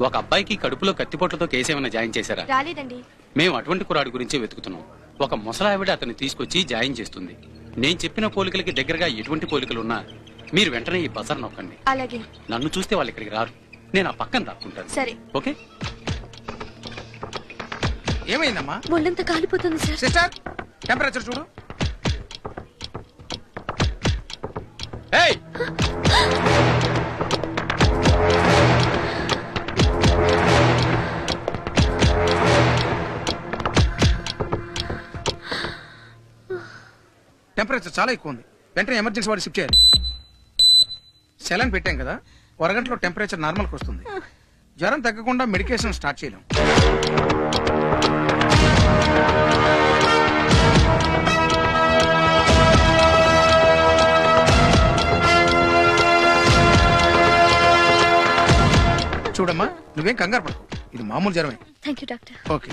ఒక అబ్బాయికి కడుపులో కత్తిపోట్లతో కేసేమైనా జాయిన్ చేశారా? రాలేదండి. మేము అటువంటి కురాడు గురించే వెతుకుతున్నాం. ఒక ముసలావిడ అతన్ని తీసుకొచ్చి జాయిన్ చేస్తుంది. నేను చెప్పిన పోలికలకి దగ్గరగా ఎటువంటి పోలికలున్నా మీరు వెంటనే ఈ బజార్ నొక్కండి. అలాగే. నన్ను చూస్తే వాళ్ళు ఇక్కడికి రారు. నేను ఆ పక్కన దాక్కుంటాను. సరే. ఓకే. ఏమైందమ్మా? ఒళ్ళంతా కాలిపోతుంది సార్. సిస్టర్, టెంపరేచర్ చూడు. ఏయ్, టెంపరేచర్ చాలా ఎక్కువ ఉంది. వెంటనే ఎమర్జెన్సీ వాడి షిఫ్ట్ చేయాలి. సెలన్ పెట్టాం కదా, అరగంటలో టెంపరేచర్ నార్మల్కి వస్తుంది. జ్వరం తగ్గకుండా మెడికేషన్ స్టార్ట్ చేయలేం. చూడమ్మా, నువ్వేం కంగారు పడకు. ఇది మామూలు జ్వరమే. Thank you doctor. ఓకే.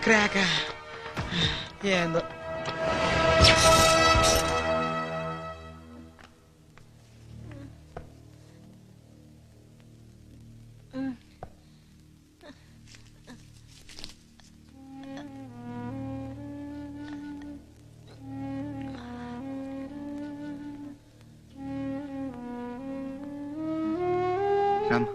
క్రాక ఏందో. రామ్,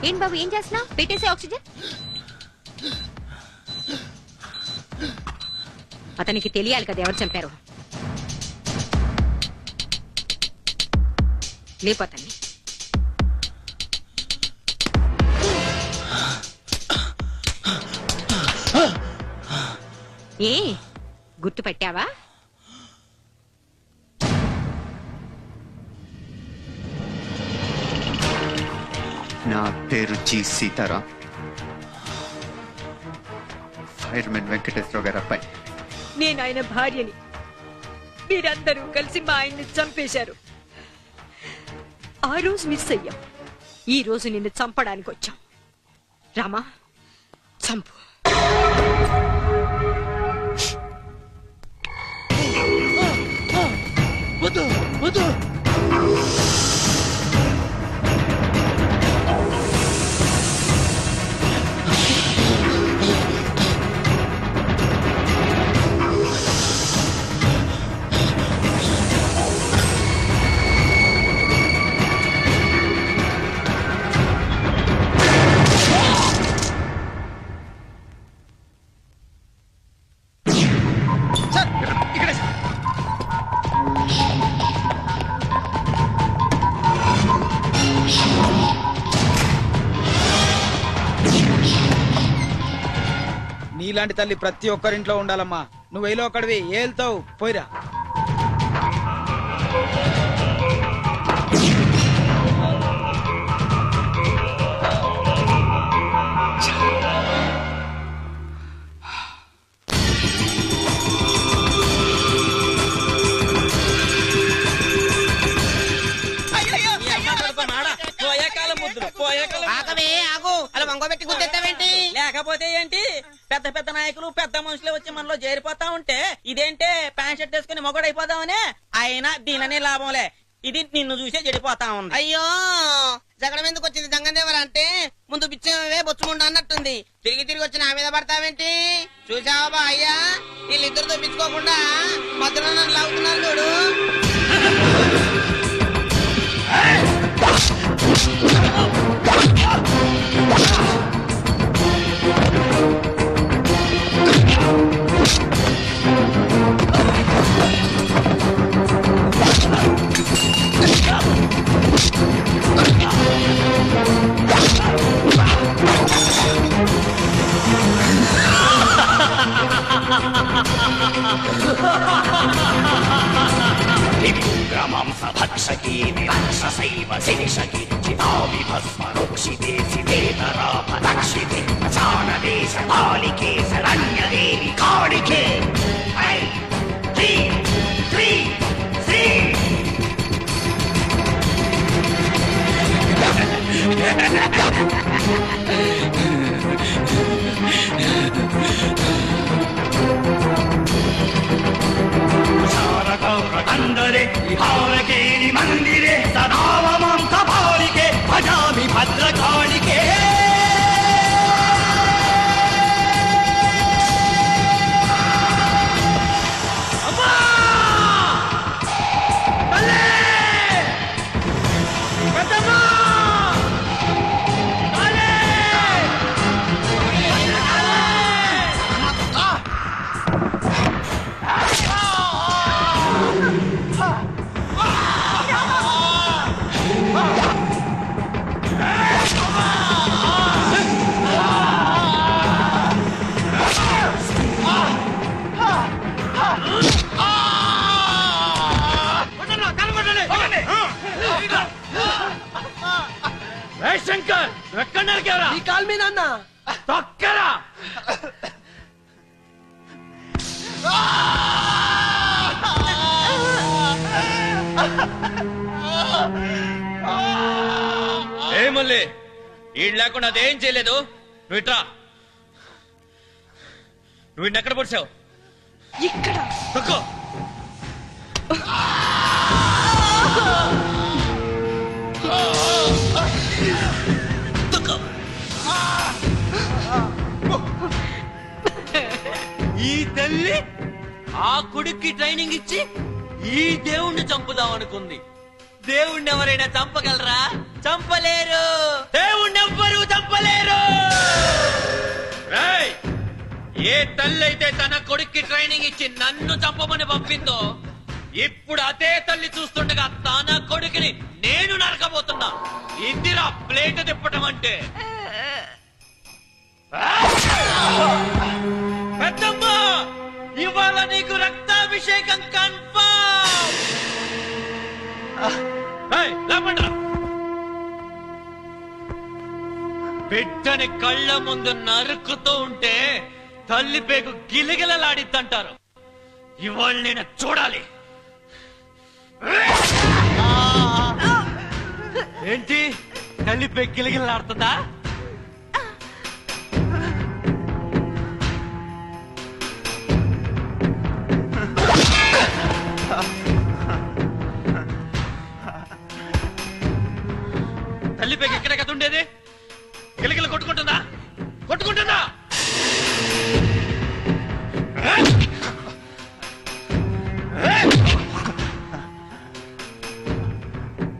ఏం బాబు ఏం చేస్తున్నావు? పెట్టేసే ఆక్సిజన్. అతనికి తెలియాలి కదా ఎవరు చంపారు. లేపోతాన్ని ఏ గుర్తుపట్టావా? నా పేరు జి సీతారాం, ఫైర్మెన్ వెంకటేశ్వర గారి అబ్బాయి. నేను ఆయన భార్యని. మీరందరూ కలిసి మా ఆయన్ని చంపేశారు. ఆ రోజు మిస్ అయ్యాం. ఈ రోజు నిన్ను చంపడానికి వచ్చాం. రామా, చంపు. వద్దు వద్దు. నీలాంటి తల్లి ప్రతి ఒక్కరింట్లో ఉండాలమ్మా. నువ్వు ఏలో ఒకడివి ఏళ్తావు. పోయిరా. లేకపోతే ఏంటి, పెద్ద పెద్ద నాయకులు పెద్ద మనుషులు వచ్చి మనలో చేరిపోతా ఉంటే ఇదేంటే ప్యాంట్ షర్ట్ వేసుకుని మొగడైపోతామనే. అయినా దీననే లాభంలే. ఇది నిన్ను చూసే చెడిపోతా ఉంది. అయ్యో జగడం ఎందుకు వచ్చింది జంగదేవర అంటే ముందు బిచ్చమే బొచ్చుముండ అన్నట్టుంది. తిరిగి తిరిగి వచ్చి నా మీద పడతావేంటి? చూసావా బా అయ్యా, వీళ్ళిద్దరితో పిచ్చుకోకుండా మధ్యలో నన్ను లాగుతున్నారు చూడు. భక్షకీ వివక్షసైవ శిక్షకి చితావి భస్మరోక్షితే శివేతరాపరక్షితే ప్రచానదేశ బాలికే శరణ్యదేవి కాళికే ఐ త్రీ త్రీ శ్రీ అందరే విహారకేరి మందిరే సదావమం కపాలికే భజామి భద్రకాళికే. శంకర్ ఎక్కడ నరికేవరా? ఈ కాల్ మీద అన్న తొక్కరా. ఏ మళ్ళీ ఈడు లేకుండా అదేం చేయలేదు. నువ్వు ఇట్రా. నువ్వు ఎక్కడ పొడిచావు? ఇక్కడ తక్కువ ఈ తల్లి ఆ కొడుక్కి ట్రైనింగ్ ఇచ్చి ఈ దేవుణ్ణి చంపుదాం అనుకుంది. దేవుణ్ణి ఎవరైనా చంపగలరా? చంపలేరు. దేవుణ్ణి ఎవ్వరూ చంపలేరు. రేయ్, ఏ తల్లి అయితే తన కొడుక్కి ట్రైనింగ్ ఇచ్చి నన్ను చంపమని పంపిందో ఇప్పుడు అదే తల్లి చూస్తుండగా తన కొడుకుని నేను నరకబోతున్నా. ఇందిరా ప్లేట్ తిప్పటం అంటే. పెద్దమ్మ, ఇవాళ నీకు రక్తాభిషేకం కన్ఫర్మ్. లేపండ్రా. బిడ్డని కళ్ళ ముందు నరుకుతూ ఉంటే తల్లి పేగు గిలగిలలాడిద్దంటారు. ఇవాళ నేను చూడాలి. ఏంటి తల్లి పేగు గిలగిలలాడుతుందా? తల్లి పేగు ఎక్కడే కదా ఉండేది? గిలగిల కొట్టుకుంటుందా? కొట్టుకుంటుందా?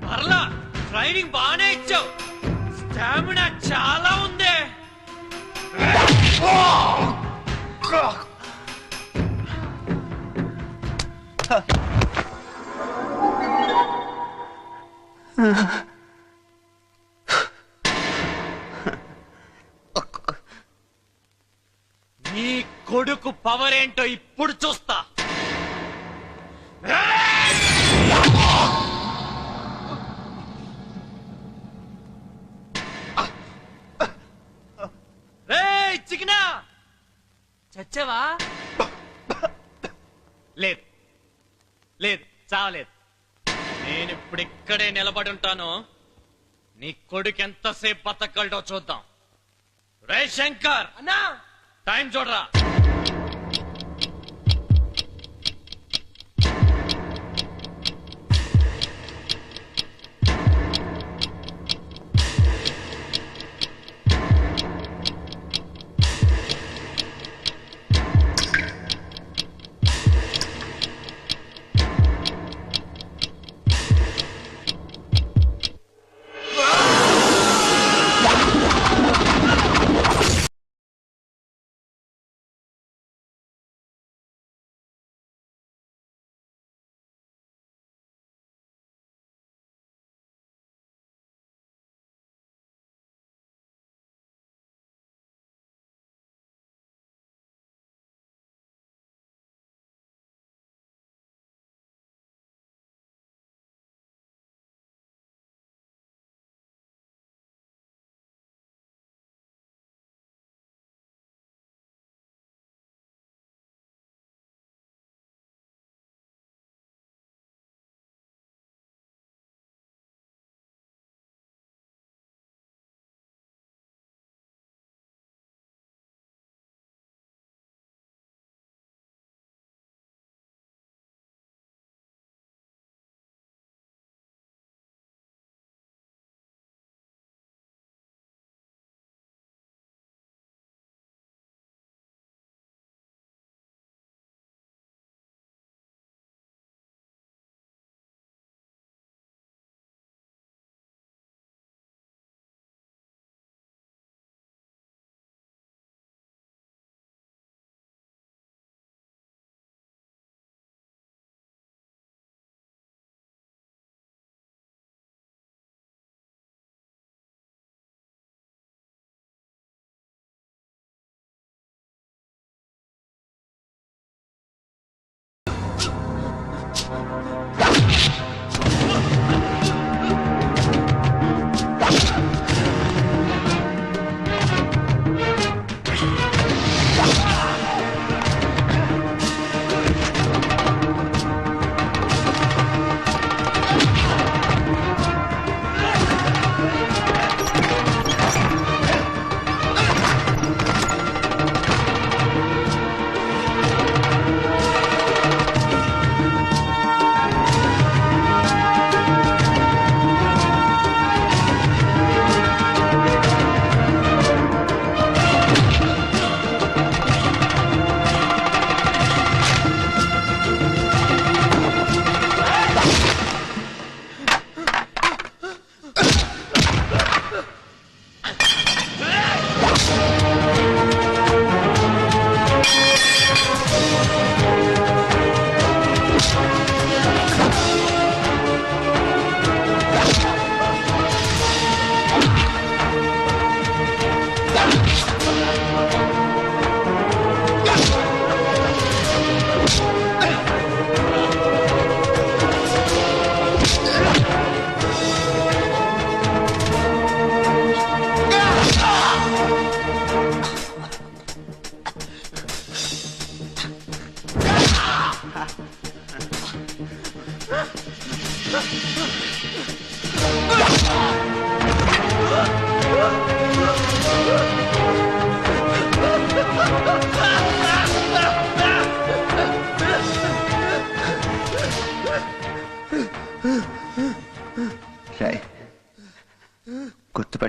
పర్లా, ట్రైనింగ్ బాగానే ఇచ్చావు. స్టామినా చాలా ఉంది. నీ కొడుకు పవర్ ఏంటో ఇప్పుడు చూస్తా. చికెనా చచ్చావా? లేదు లేదు, చావలేదు. నేను ఇప్పుడు ఇక్కడే నిలబడి ఉంటాను. నీ కొడుకు ఎంతసేపు బతకగలడో చూద్దాం. రే శంకర్ అన్నా, టైం చూడరా.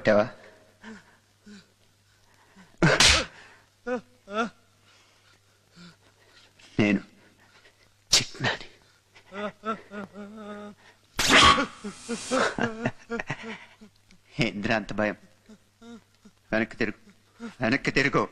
కొట్టావా? నేను చిన్నాని. ఏంద్రా అంత భయం? వెనక్కి తిరుగు, వెనక్కి తిరుగు.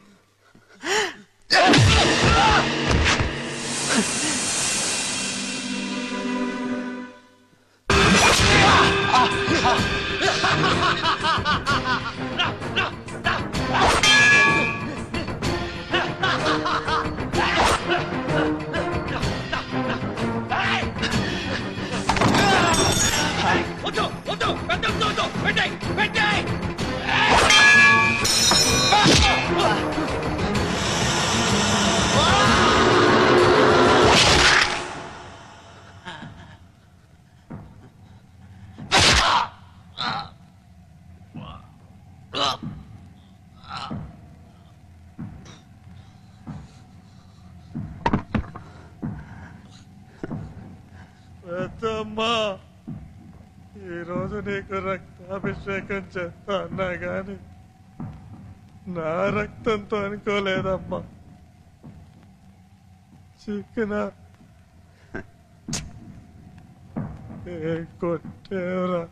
వద్దు వద్దు వద్దు పెట్టాయి పెట్టాయి. పెద్దమ్మా, ఈరోజు నీకు రక్తాభిషేకం చేస్తా అన్నా గాని నా రక్తంతో అనుకోలేదమ్మా. చిక్కిన కొట్టేవరా?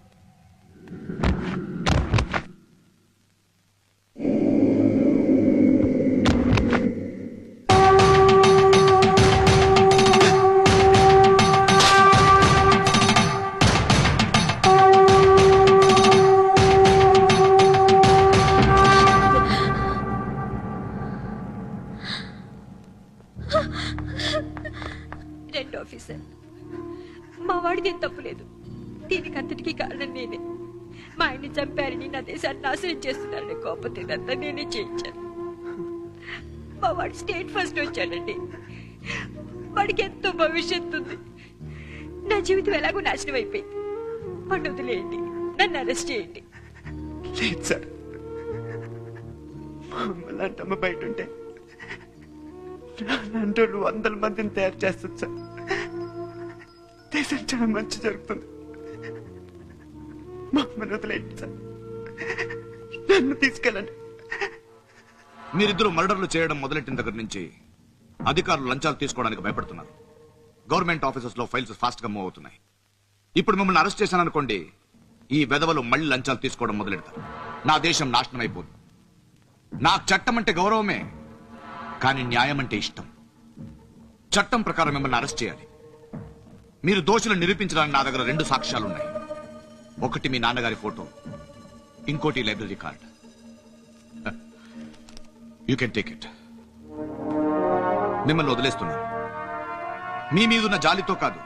రెండు ఆఫీసర్, మా వాడికి ఏం తప్పులేదు. దీనికి అంతటికీ కారణం నేనే. మా ఆయన్ని చంపారని, నా దేశాన్ని నాశనం చేస్తున్నారని కోపం ఇదంతా నేనే చేయించాను. మా వాడు స్టేట్ ఫస్ట్ వచ్చాడండి. వాడికి ఎంతో భవిష్యత్తు ఉంది. నా జీవితం ఎలాగో నాశనం అయిపోయింది. వాడిని వదిలేయండి, నన్ను అరెస్ట్ చేయండి. లేదు సార్, మమ్మల్ని అంటమ్మ బయట ఉంటే అలాంటి 100 మందిని తయారు చేస్తుంది సార్. దేశం చాలా మంచి జరుగుతుంది. మమ్మల్ని వదిలేయండి సార్, నన్ను తీసుకెళ్ళండి. మీరిద్దరూ మర్డర్లు చేయడం మొదలెట్టిన దగ్గర నుంచి అధికారులు లంచాలు తీసుకోవడానికి భయపడుతున్నారు. గవర్నమెంట్ ఆఫీసెస్ లో ఫైల్స్ ఫాస్ట్ గా మూవ్ అవుతున్నాయి. ఇప్పుడు మిమ్మల్ని అరెస్ట్ చేశాననుకోండి, ఈ వెధవలు మళ్ళీ లంచాలు తీసుకోవడం మొదలెడతారు. నా దేశం నాశనం అయిపోదు. నాకు చట్టం అంటే గౌరవమే, కానీ న్యాయం అంటే ఇష్టం. చట్టం ప్రకారం మిమ్మల్ని అరెస్ట్ చేయాలి. మీరు దోషులను నిరూపించడానికి నా దగ్గర 2 సాక్ష్యాలున్నాయి. ఒకటి మీ నాన్నగారి ఫోటో, ఇంకోటి library card. You can take it. మిమ్మల్ని వదిలేస్తున్నాను. మీ మీదున్న జాలితో కాదు,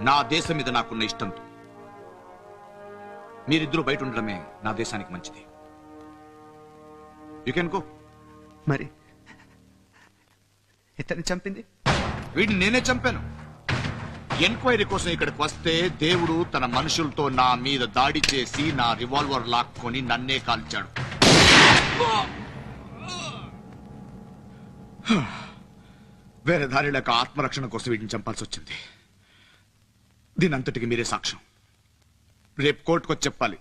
నా దేశం మీద నాకున్న ఇష్టంతో. మీరిద్దరూ బయట ఉండడమే నా దేశానికి మంచిది. You can go. మరి ఇతన్ని చంపింది? వీడిని నేనే చంపాను. ఎంక్వైరీ కోసం ఇక్కడికి వస్తే దేవుడు తన మనుషులతో నా మీద దాడి చేసి నా రివాల్వర్ లాక్కొని నన్నే కాల్చాడు. వేరే దారి లేక ఆత్మరక్షణ కోసం వీటిని చంపాల్సి వచ్చింది. దీని అంతటికి మీరే సాక్ష్యం. రేపు కోర్టుకొచ్చి చెప్పాలి,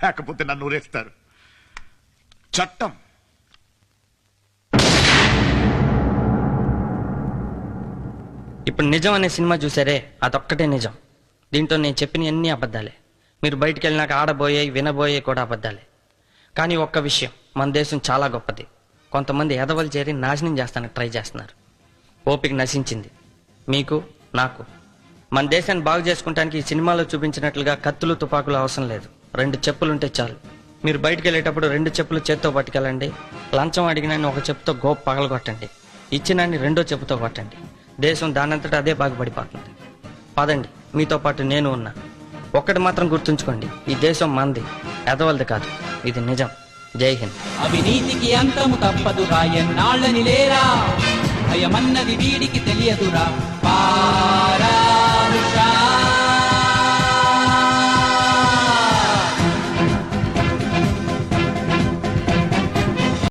లేకపోతే నన్ను ఊరేస్తారు. చట్టం ఇప్పుడు నిజం అనే సినిమా చూసారే, అదొక్కటే నిజం. దీంట్లో నేను చెప్పిన అన్ని అబద్ధాలే. మీరు బయటికి వెళ్ళినాక ఆడబోయే వినబోయే కూడా అబద్ధాలే. కానీ ఒక్క విషయం, మన దేశం చాలా గొప్పది. కొంతమంది ఎదవలు చేరి నాశనం చేస్తానికి ట్రై చేస్తున్నారు. ఓపిక నశించింది మీకు, నాకు. మన దేశాన్ని బాగు చేసుకుంటానికి ఈ సినిమాలో చూపించినట్లుగా కత్తులు తుపాకులు అవసరం లేదు. 2 చెప్పులుంటే చాలు. మీరు బయటికి వెళ్ళేటప్పుడు 2 చెప్పులు చేత్తో పట్టుకెళ్ళండి. లంచం అడిగినాన్ని ఒక చెప్పుతో గోపు పగలగొట్టండి. ఇచ్చినాన్ని 2వ చెప్పుతో కొట్టండి. దేశం దానంతటా అదే బాగుపడిపోతుంది. పదండి, మీతో పాటు నేను ఉన్నా. ఒక్కటి మాత్రం గుర్తుంచుకోండి, ఈ దేశం మంది, ఎదవలది కాదు. ఇది నిజం. జై హింద్. అవినీతికి అంతము తప్పదురా, ఎన్నాళ్ళని లేరా, భయమన్నది వీడికి తెలియదురా.